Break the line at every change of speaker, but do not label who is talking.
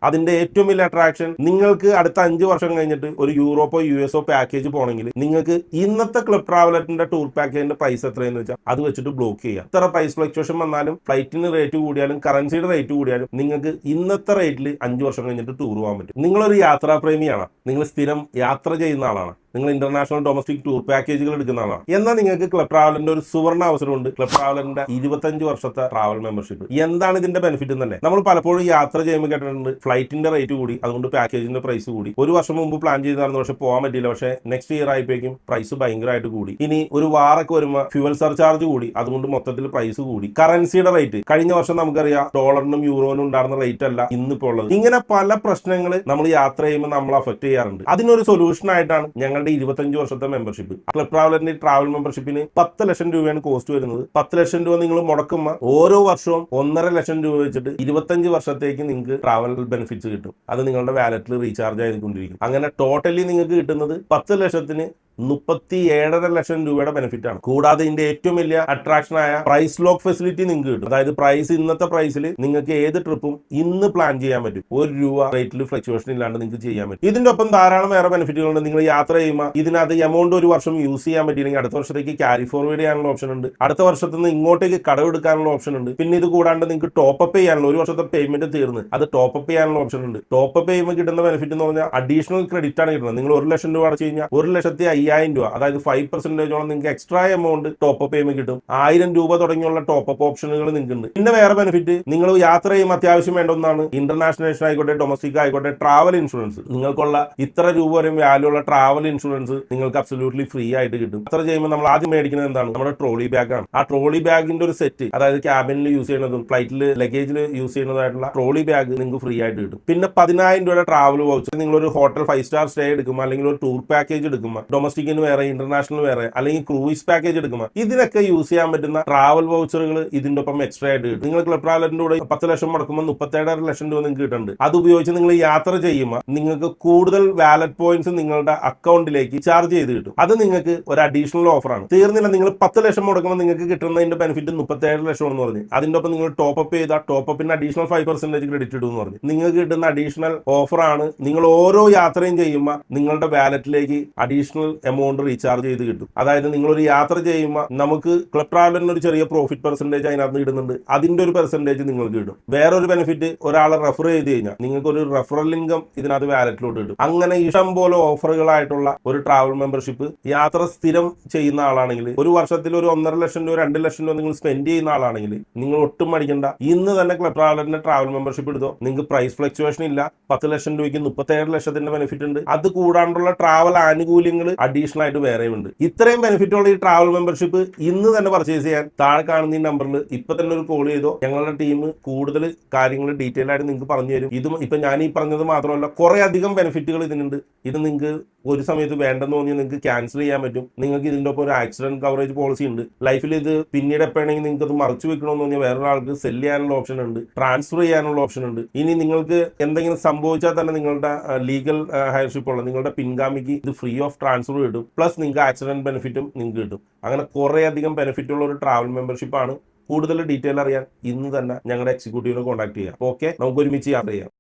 അതിന്റെ ഏറ്റവും വലിയ അട്രാക്ഷൻ, നിങ്ങൾക്ക് അടുത്ത 5 വർഷം കഴിഞ്ഞിട്ട് ഒരു യൂറോപ്പോ US പാക്കേജ് പോകണമെങ്കിൽ നിങ്ങൾക്ക് ഇന്നത്തെ ക്ലബ് ട്രാവലറിന്റെ ടൂർ പാക്കേജിന്റെ പ്രൈസ് എത്രയെന്ന് വെച്ചാൽ അത് വെച്ചിട്ട് ബ്ലോക്ക് ചെയ്യാം. ഇത്ര പ്രൈസ് ഫ്ലക്ച്വേഷൻ വന്നാലും ഫ്ലൈറ്റിന് റേറ്റ് കൂടിയാലും കറൻസിയുടെ റേറ്റ് കൂടിയാലും നിങ്ങൾക്ക് ഇന്നത്തെ റേറ്റിൽ 5 വർഷം കഴിഞ്ഞിട്ട് ടൂർ പോകാൻ പറ്റും. നിങ്ങളൊരു യാത്രാപ്രേമിയാണ്, നിങ്ങൾ സ്ഥിരം യാത്ര ചെയ്യുന്ന ആളാണ്, നിങ്ങൾ ഇന്റർനാഷണൽ ഡൊമസ്റ്റിക് ടൂർ പാക്കേജുകൾ എടുക്കുന്ന ആളാണ്, എന്നാൽ നിങ്ങൾക്ക് ക്ലബ് ട്രാവലറിന്റെ ഒരു സുവർണ്ണ അവസരമുണ്ട്. ക്ലബ് ട്രാവലറിന്റെ 25 വർഷത്തെ ട്രാവൽ മെമ്പർഷിപ്പ്. എന്താണ് ഇതിന്റെ ബെനിഫിറ്റ് എന്നല്ലേ? നമ്മൾ പലപ്പോഴും യാത്ര ചെയ്യുമ്പോൾ കേട്ടിട്ടുണ്ട് ഫ്ലൈറ്റിന്റെ റേറ്റ് കൂടി, അതുകൊണ്ട് പാക്കേജിന്റെ പ്രൈസ് കൂടി. ഒരു വർഷം മുമ്പ് പ്ലാൻ ചെയ്തായിരുന്നു, പക്ഷെ പോകാൻ പറ്റിയില്ല. പക്ഷേ നെക്സ്റ്റ് ഇയർ ആയപ്പോഴേക്കും പ്രൈസ് ഭയങ്കരമായിട്ട് കൂടി. ഇനി ഒരു വാറൊക്കെ വരുമ്പോൾ ഫ്യൂവൽ സർചാർജ് കൂടി, അതുകൊണ്ട് മൊത്തത്തിൽ പ്രൈസ് കൂടി. കറൻസിയുടെ റേറ്റ് കഴിഞ്ഞ വർഷം നമുക്കറിയാം ഡോളറിനും യൂറോനും ഉണ്ടായിരുന്ന റേറ്റ് അല്ല ഇന്നിപ്പോൾ ഉള്ളത്. ഇങ്ങനെ പല പ്രശ്നങ്ങൾ നമ്മൾ യാത്ര ചെയ്യുമ്പോൾ നമ്മൾ അഫക്ട് ചെയ്യാറുണ്ട്. അതിനൊരു സൊല്യൂഷൻ ആയിട്ടാണ് ഞങ്ങളുടെ 25 വർഷത്തെ മെമ്പർഷിപ്പ്. ക്ലബ് ട്രാവലറിന്റെ ട്രാവൽ മെമ്പർഷിപ്പിന് 10 ലക്ഷം രൂപയാണ് കോസ്റ്റ് വരുന്നത്. 10 ലക്ഷം രൂപ നിങ്ങൾ മുടക്കുമ്പോൾ ഓരോ വർഷവും 1.5 ലക്ഷം രൂപ വെച്ചിട്ട് 25 വർഷത്തേക്ക് നിങ്ങൾക്ക് ട്രാവൽ ബെനിഫിറ്റ്സ് കിട്ടും. അത് നിങ്ങളുടെ വാലറ്റിൽ റീചാർജ് ആയിക്കൊണ്ടിരിക്കും. അങ്ങനെ ടോട്ടലി നിങ്ങൾക്ക് കിട്ടുന്നത് 10 ലക്ഷത്തിന് 37.5 ലക്ഷം രൂപയുടെ ബെനിഫിറ്റ് ആണ്. കൂടാതെ ഇതിന്റെ ഏറ്റവും വലിയ അട്രാക്ഷൻ ആയ പ്രൈസ് ലോക്ക് ഫെസിലിറ്റി നിങ്ങൾക്ക് കിട്ടും. അതായത് പ്രൈസ് ഇന്നത്തെ പ്രൈസിൽ നിങ്ങൾക്ക് ഏത് ട്രിപ്പും ഇന്ന് പ്ലാൻ ചെയ്യാൻ പറ്റും. ₹1 റേറ്റിൽ ഫ്ലക്ച്വേഷൻ ഇല്ലാണ്ട് നിങ്ങൾക്ക് ചെയ്യാൻ പറ്റും. ഇതിന്റെ ഒപ്പം ധാരാളം വേറെ ബെനിഫിറ്റുകളുണ്ട്. നിങ്ങൾ യാത്ര ചെയ്യുമ്പോൾ ഇതിനകത്ത് എമൗണ്ട് ഒരു വർഷം യൂസ് ചെയ്യാൻ പറ്റിയില്ലെങ്കിൽ അടുത്ത വർഷത്തേക്ക് ക്യാരി ഫോർവേഡ് ചെയ്യാനുള്ള ഓപ്ഷൻ ഉണ്ട്. അടുത്ത വർഷത്തിൽ നിന്ന് ഇങ്ങോട്ടേക്ക് കടമെടുക്കാനുള്ള ഓപ്ഷൻ ഉണ്ട്. പിന്നെ ഇത് കൂടാണ്ട് നിങ്ങൾക്ക് ടോപ്പ് അപ്പ് ചെയ്യാനുള്ള, ഒരു വർഷത്തെ പേയ്മെന്റ് തീർന്ന് അത് ടോപ്പ് അപ്പ് ചെയ്യാനുള്ള ഓപ്ഷൻ ഉണ്ട്. ടോപ്പ് അപ്പ് ചെയ്യുമ്പോൾ കിട്ടുന്ന ബെനിഫിറ്റ് എന്ന് പറഞ്ഞാൽ അഡീഷണൽ ക്രെഡിറ്റ് ആണ് കിട്ടുന്നത്. നിങ്ങൾ 1 ലക്ഷം രൂപ അടച്ചു കഴിഞ്ഞാൽ 1,50,000 രൂപ, അതായത് 5% നിങ്ങൾക്ക് എക്സ്ട്രാ എമൗണ്ട് ടോപ്പ് അപ്പ് ചെയ്യുമ്പോൾ കിട്ടും. 1000 രൂപ തുടങ്ങിയുള്ള ടോപ്പ് അപ്പ് ഓപ്ഷനുകൾ നിങ്ങൾക്ക് ഉണ്ട്. പിന്നെ വേറെ ബെനിഫിറ്റ്, നിങ്ങൾ യാത്ര ചെയ്യുമ്പോൾ അത്യാവശ്യം വേണ്ട ഒന്നാണ് ഇന്റർനാഷണൽ ആയിക്കോട്ടെ ഡൊമസ്റ്റിക് ആയിക്കോട്ടെ ട്രാവൽ ഇൻഷുറൻസ്. നിങ്ങൾക്കുള്ള ഇത്ര രൂപ വരെ വാല്യൂ ഉള്ള ട്രാവൽ ഇൻഷുറൻസ് നിങ്ങൾക്ക് അബ്സല്യൂട്ട്ലി ഫ്രീ ആയിട്ട് കിട്ടും. യാത്ര ചെയ്യുമ്പോൾ നമ്മൾ ആദ്യം മേടിക്കുന്നത് എന്താണ്? നമ്മുടെ ട്രോളി ബാഗ് ആണ്. ആ ട്രോളി ബാഗിന്റെ ഒരു സെറ്റ്, അതായത് ക്യാബിനിൽ യൂസ് ചെയ്യുന്നതും ഫ്ലൈറ്റിൽ ലഗേജിൽ യൂസ് ചെയ്യുന്നതായിട്ടുള്ള ട്രോളി ബാഗ് നിങ്ങൾക്ക് ഫ്രീ ആയിട്ട് കിട്ടും. പിന്നെ 10,000 രൂപയുടെ ട്രാവൽ വൗച്ചർ, നിങ്ങളൊരു ഹോട്ടൽ 5 സ്റ്റാർ സ്റ്റേ എടുക്കുമ്പോൾ അല്ലെങ്കിൽ ഒരു ടൂർ പാക്കേജ് എടുക്കുമ്പോൾ, ഡൊമസ്റ്റിക്കിന് വേറെ ഇന്റർനാഷണൽ വേറെ അല്ലെങ്കിൽ ക്രൂയിസ് പാക്കേജ് എടുക്കുമ്പോൾ ഇതിനൊക്കെ യൂസ് ചെയ്യാൻ പറ്റുന്ന ട്രാവൽ വൗച്ചറുകൾ ഇതിന്റെ ഒപ്പം എക്സ്ട്രാ ആയിട്ട് കിട്ടും. നിങ്ങൾ ക്ലബ് ട്രാവലറിന്റെ കൂടെ 10 ലക്ഷം മുടക്കുമ്പോൾ 37.5 ലക്ഷം രൂപ നിങ്ങൾക്ക് കിട്ടുന്നുണ്ട്. അത് ഉപയോഗിച്ച് നിങ്ങൾ യാത്ര ചെയ്യുമ്പോൾ നിങ്ങൾക്ക് കൂടുതൽ വാലറ്റ് പോയിന്റ്സ് നിങ്ങളുടെ അക്കൗണ്ടിലേക്ക് ചാർജ് ചെയ്ത് കിട്ടും. അത് നിങ്ങൾക്ക് ഒരു അഡീഷണൽ ഓഫറാണ്. തീർന്നില്ല, നിങ്ങൾ 10 ലക്ഷം മുടക്കുമ്പോൾ നിങ്ങൾക്ക് കിട്ടുന്നതിന്റെ ബെനിഫിറ്റ് 37 ലക്ഷം എന്ന് പറഞ്ഞ് അതിന്റെ ഒപ്പം നിങ്ങൾ ടോപ്പ് അപ്പ് ചെയ്താൽ ടോപ്പ് അപ്പിന് അഡീഷണൽ 5% ക്രെഡിറ്റ് ഇടും എന്ന് പറഞ്ഞ് നിങ്ങൾക്ക് കിട്ടുന്ന അഡീഷണൽ ഓഫറാണ്. നിങ്ങൾ ഓരോ യാത്രയും ചെയ്യുമ്പോൾ നിങ്ങളുടെ വാലറ്റിലേക്ക് അഡീഷണൽ എമൗണ്ട് റീചാർജ് ചെയ്ത് കിട്ടും. അതായത് നിങ്ങളൊരു യാത്ര ചെയ്യുമ്പോൾ നമുക്ക് ക്ലബ് ട്രാവലറിന് ഒരു ചെറിയ പ്രോഫിറ്റ് പെർസെന്റേജ് അതിനകത്ത് ഇടുന്നുണ്ട്. അതിന്റെ ഒരു പെർസെന്റേജ് നിങ്ങൾക്ക് കിട്ടും. വേറൊരു ബെനിഫിറ്റ്, ഒരാളെ റെഫർ ചെയ്ത് കഴിഞ്ഞാൽ നിങ്ങൾക്ക് ഒരു റെഫറൽ ഇൻകം ഇതിനകത്ത് വാലറ്റിലോട്ട് കിട്ടും. അങ്ങനെ ഇഷ്ടം പോലെ ഓഫറുകളായിട്ടുള്ള ഒരു ട്രാവൽ മെമ്പർഷിപ്പ്. യാത്ര സ്ഥിരം ചെയ്യുന്ന ആളാണെങ്കിൽ, ഒരു വർഷത്തിൽ ഒരു 1.5 ലക്ഷം രൂപ 2 ലക്ഷം രൂപ നിങ്ങൾ സ്പെൻഡ് ചെയ്യുന്ന ആളാണെങ്കിൽ നിങ്ങൾ ഒട്ടും മടിക്കണ്ട, ഇന്ന് തന്നെ ക്ലബ് ട്രാവലറിന്റെ ട്രാവൽ മെമ്പർഷിപ്പ് എടുത്തോ. നിങ്ങൾക്ക് പ്രൈസ് ഫ്ലക്ച്വേഷൻ ഇല്ല. 10 ലക്ഷം രൂപയ്ക്ക് 37 ലക്ഷത്തിന്റെ ബെനിഫിറ്റ് ഉണ്ട്. അത് കൂടാണ്ടുള്ള ട്രാവൽ ആനുകൂല്യങ്ങൾ അഡീഷണൽ ആയിട്ട് വേറെയുണ്ട്. ഇത്രയും ബെനിഫിറ്റുള്ള ഈ ട്രാവൽ മെമ്പർഷിപ്പ് ഇന്ന് തന്നെ പർച്ചേസ് ചെയ്യാൻ താഴെ കാണുന്ന ഈ നമ്പറിൽ ഇപ്പൊ തന്നെ ഒരു കോൾ ചെയ്തോ. ഞങ്ങളുടെ ടീം കൂടുതൽ കാര്യങ്ങൾ ഡീറ്റെയിൽ ആയിട്ട് നിങ്ങൾക്ക് പറഞ്ഞു തരും. ഇതും ഇപ്പൊ ഞാൻ ഈ പറഞ്ഞത് മാത്രമല്ല, കുറെ അധികം ബെനിഫിറ്റുകൾ ഇതിനുണ്ട്. ഇത് നിങ്ങൾക്ക് ഒരു സമയത്ത് വേണ്ടെന്ന് തോന്നി നിങ്ങൾക്ക് ക്യാൻസൽ ചെയ്യാൻ പറ്റും. നിങ്ങൾക്ക് ഇതിന്റെ ഒപ്പം ഒരു ആക്സിഡന്റ് കവറേജ് പോളിസി ഉണ്ട്. ലൈഫിൽ ഇത് പിന്നീട് എപ്പോഴെങ്കിൽ നിങ്ങൾക്ക് അത് മറച്ചു വെക്കണമെന്ന് തോന്നിയാൽ വേറൊരാൾക്ക് സെല് ചെയ്യാനുള്ള ഓപ്ഷൻ ഉണ്ട്, ട്രാൻസ്ഫർ ചെയ്യാനുള്ള ഓപ്ഷൻ ഉണ്ട്. ഇനി നിങ്ങൾക്ക് എന്തെങ്കിലും സംഭവിച്ചാൽ തന്നെ നിങ്ങളുടെ ലീഗൽ ഹയർഷിപ്പ് ഉള്ള നിങ്ങളുടെ പിൻഗാമിക്ക് ഇത് ഫ്രീ ഓഫ് ട്രാൻസ്ഫർ കിട്ടും. പ്ലസ് നിങ്ങൾക്ക് ആക്സിഡന്റ് ബെനിഫിറ്റും നിങ്ങൾക്ക് കിട്ടും. അങ്ങനെ കുറെ അധികം ബെനിഫിറ്റ് ഉള്ള ഒരു ട്രാവൽ മെമ്പർഷിപ്പ് ആണ്. കൂടുതൽ ഡീറ്റെയിൽ അറിയാൻ ഇന്ന് തന്നെ ഞങ്ങളുടെ എക്സിക്യൂട്ടീവിനെ കോൺടാക്ട് ചെയ്യാം. ഓക്കെ, നമുക്ക് ഒരുമിച്ച് യാത്ര ചെയ്യാം.